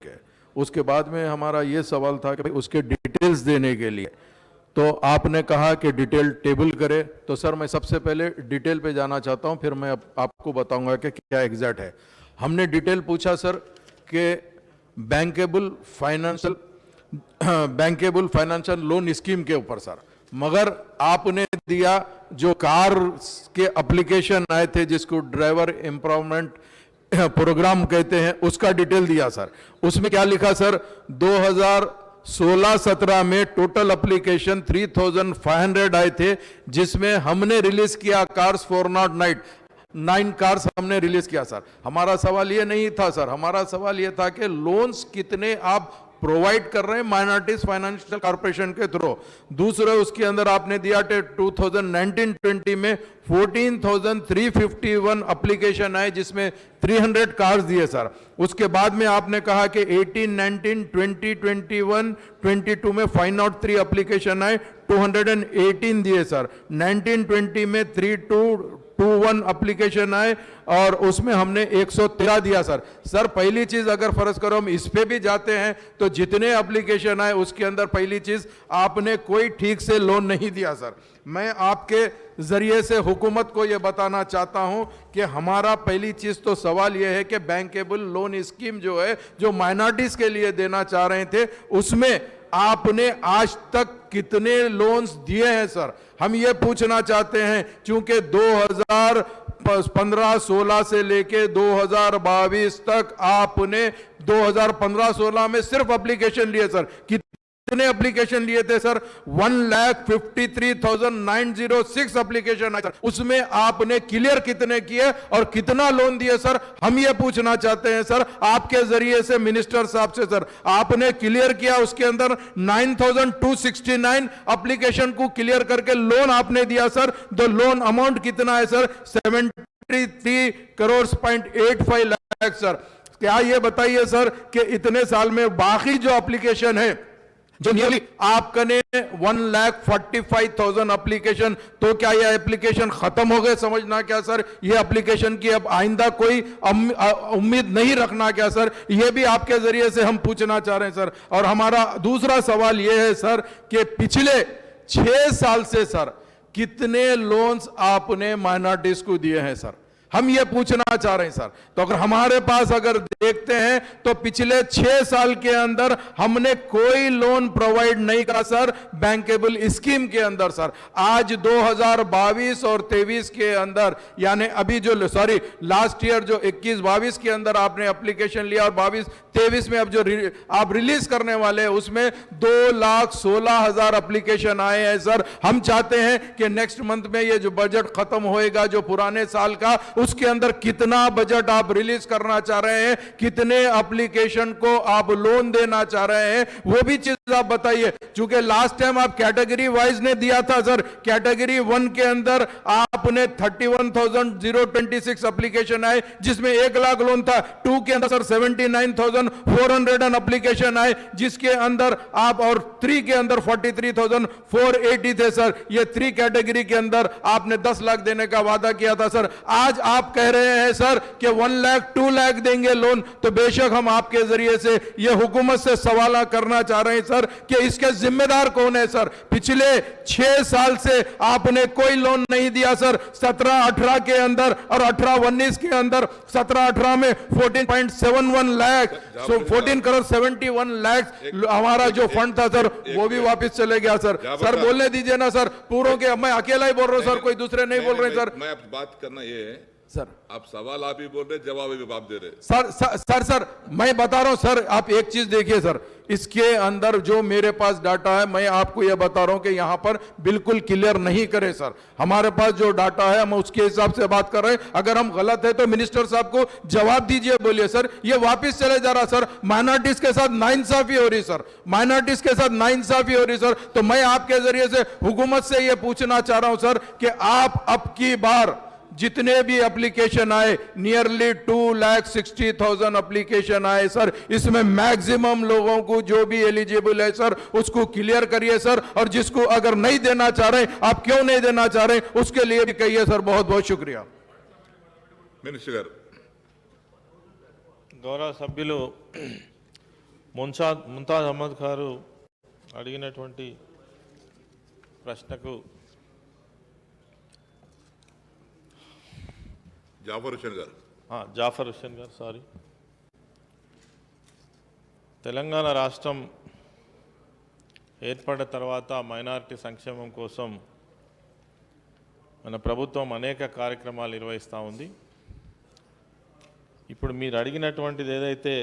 है। उसके बाद में हमारा ये सवाल था कि भाई उसके डिटेल्स देने के लिए तो आपने कहा कि डिटेल टेबल करे। तो सर मैं सबसे पहले डिटेल पे जाना चाहता हूं, फिर मैं आपको बताऊंगा कि क्या एग्जैक्ट है। हमने डिटेल पूछा सर कि बैंकेबल फाइनेंशियल लोन स्कीम के ऊपर सर, मगर आपने दिया जो कार के एप्लीकेशन आए थे जिसको ड्राइवर एम्पावरमेंट प्रोग्राम कहते हैं, उसका डिटेल दिया सर। उसमें क्या लिखा सर, 2016-17 में टोटल एप्लीकेशन 3500 आए थे, जिसमें हमने रिलीज किया कार्स 409 कार्स हमने रिलीज किया सर। हमारा सवाल ये नहीं था सर, हमारा सवाल ये था कि लोन्स कितने आप प्रोवाइड कर रहे हैं माइनॉरिटीज फाइनेंशियल कॉर्पोरेशन के थ्रू। दूसरा उसके अंदर आपने दिया 2019-20 में 14,351 एप्लीकेशन आए, जिसमें 300 कार्स दिए सर। उसके बाद में आपने कहा कि 18, 19, 20, 21, 22 में 503 एप्लीकेशन आए, 218 दिए सर। 19-20 में 3221 एप्लीकेशन आए और उसमें हमने 113 दिया सर। सर पहली चीज अगर फर्ज करो हम इस पे भी जाते हैं तो जितने एप्लीकेशन आए उसके अंदर पहली चीज आपने कोई ठीक से लोन नहीं दिया सर। मैं आपके जरिए से हुकूमत को यह बताना चाहता हूं कि हमारा पहली चीज तो सवाल यह है कि बैंकेबल लोन स्कीम जो है, जो माइनॉरिटीज के लिए देना चाह रहे थे, उसमें आपने आज तक कितने लोन्स दिए हैं सर, हम ये पूछना चाहते हैं। क्योंकि 2015-16 से लेके 2022 तक आपने 2015-16 में सिर्फ एप्लीकेशन लिए सर। कितने एप्लीकेशन लिए थे सर? 1,53,906 एप्लीकेशन है सर। उसमें आपने क्लियर कितने किए और कितना लोन दिए सर, हम ये पूछना चाहते हैं सर आपके जरिए से मिनिस्टर साहब से। सर आपने क्लियर किया, उसके अंदर 9,269 एप्लीकेशन को क्लियर करके लोन आपने दिया सर। तो लोन अमाउंट कितना है सर? 73.85 लाख सर। क्या ये बताइए सर कि इतने साल में बाकी जो एप्लीकेशन है, जो नियरली आपका ने 1,45,000 एप्लीकेशन, तो क्या यह एप्लीकेशन खत्म हो गए समझना क्या सर? ये एप्लीकेशन की अब आइंदा कोई उम्मीद नहीं रखना क्या सर? ये भी आपके जरिए से हम पूछना चाह रहे हैं सर। और हमारा दूसरा सवाल यह है सर कि पिछले 6 साल से सर कितने लोन्स आपने माइनॉरिटीज को दिए हैं सर, हम ये पूछना चाह रहे हैं सर। तो अगर हमारे पास अगर देखते हैं तो पिछले 6 साल के अंदर हमने कोई लोन प्रोवाइड नहीं करा सर बैंकेबल स्कीम के अंदर सर। आज 2022 और 23 के अंदर, यानी अभी जो लास्ट ईयर जो 21-22 के अंदर आपने एप्लीकेशन लिया और 22-23 में अब जो आप रिलीज करने वाले हैं उसमें 2,16,000 एप्लीकेशन आए हैं सर। हम चाहते हैं कि नेक्स्ट मंथ में ये जो बजट खत्म होएगा जो पुराने साल का, उसके अंदर कितना बजट आप रिलीज करना चाह रहे हैं, कितने एप्लीकेशन को आप लोन देना चाह रहे हैं, वो भी चीज आप बताइए। क्योंकि लास्ट टाइम आप कैटेगरी वाइज ने दिया था सर। कैटेगरी 1 के अंदर आपने 31,026 एप्लीकेशन आए, जिसमें 1 लाख लोन था। 2 के अंदर सर 79,400 एप्लीकेशन आए, जिसके अंदर आप, और 3 के अंदर 43,480 थे सर। ये 3 कैटेगरी के अंदर आपने 10 लाख देने का वादा किया था सर। आज आप कह रहे हैं सर कि 1 लाख 2 लाख देंगे लोन। तो बेशक हम आपके जरिए से यह हुकूमत से सवाल करना चाह रहे हैं सर कि इसके जिम्मेदार कौन है सर? पिछले 6 साल से आपने कोई लोन नहीं दिया सर। 17-18 के अंदर और 18-19 के अंदर, 17-18 में 14.71 लाख, 14 करोड़ 71 लाख हमारा जो फंड था सर, वो भी वापस चले गया सर। सर बोलने दीजिए ना सर, पूरों के, मैं अकेला ही बोल रहा हूं सर, कोई दूसरे नहीं बोल रहे सर। मैं बात करना ये है सर, आप सवाल आप ही बोल रहे, जवाब भी आप दे रहे सर मैं बता रहा हूं सर। आप एक चीज देखिए सर, इसके अंदर जो मेरे पास डाटा है, मैं आपको यह बता रहा हूं कि यहां पर बिल्कुल क्लियर नहीं करे सर। हमारे पास जो डाटा है हम उसके हिसाब से बात कर रहे हैं। अगर हम गलत है तो मिनिस्टर साहब को जवाब दीजिए, बोलिए सर ये वापिस चले जा रहा सर। माइनॉरिटीज के साथ नाइंसाफी हो रही सर, माइनॉरिटीज के साथ नाइंसाफी हो रही सर। तो मैं आपके जरिए से हुकूमत से यह पूछना चाह रहा हूं सर कि आप अब की बार जितने भी एप्लीकेशन आए, नियरली 2,60,000 एप्लीकेशन आए सर, इसमें मैक्सिमम लोगों को जो भी एलिजिबल है सर उसको क्लियर करिए सर। और जिसको अगर नहीं देना चाह रहे, आप क्यों नहीं देना चाह रहे, उसके लिए भी कहिए सर। बहुत बहुत शुक्रिया। मिनिस्टर గౌరవ సభ్యులు ముంతాజ్ అహ్మద్ గారు అడిగినటువంటి ప్రశ్నకు जाफर हुसैन गाరు జాఫర్ హుస్సేన్ గారు సారీ, తెలంగాణ రాష్ట్రం ఏర్పడిన తర్వాత మైనారిటీ సంక్షేమం కోసం మన ప్రభుత్వం అనేక కార్యక్రమాలు నిర్వహిస్తూ ఉంది. ఇప్పుడు మీరు అడిగినటువంటిది ఏదైతే